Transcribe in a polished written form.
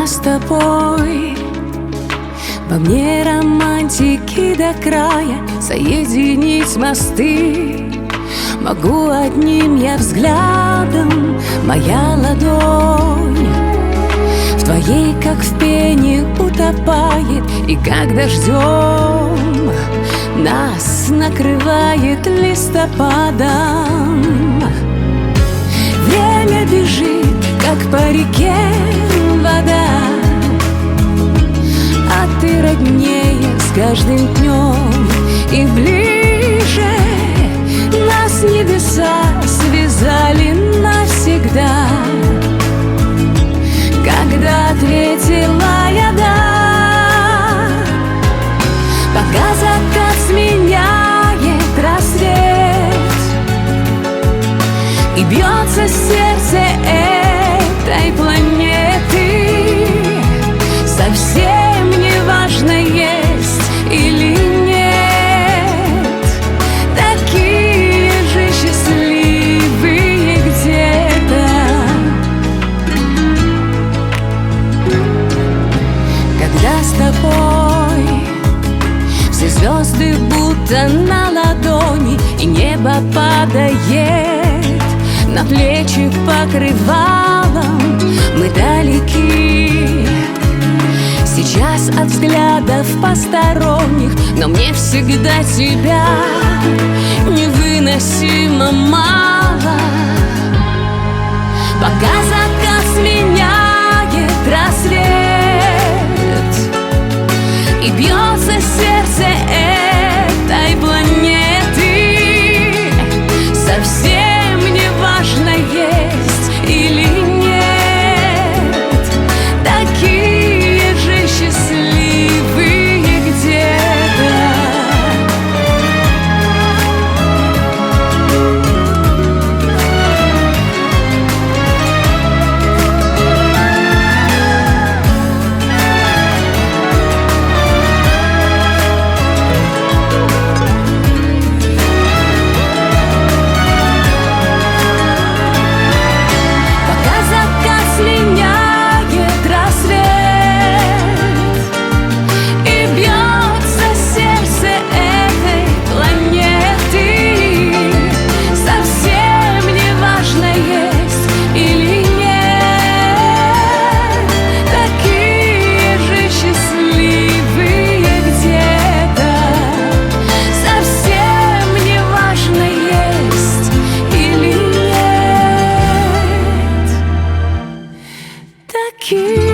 нас с тобой. Во мне романтики до края, соединить мосты могу одним я взглядом. Моя ладонь в твоей, как в пене, утопает, и как дождем нас накрывает листопадом. Время бежит, как по реке вода, а ты роднее с каждым днем. И ближе нас небеса связали навсегда, когда ответила я «да». Пока закат сменяет рассвет и бьется сердце этой планеты, совсем не важно, есть или нет. Такие же счастливые где-то. Когда с тобой все звезды будто на ладони, и небо падает на плечи покрывалом, мы далеки сейчас от взглядов посторонних, но мне всегда тебя невыносимо мало. Пока закат сменяет рассвет и бьется сердце этой планеты, совсем не важно, есть или нет. Такие же счастливые где-то. Keep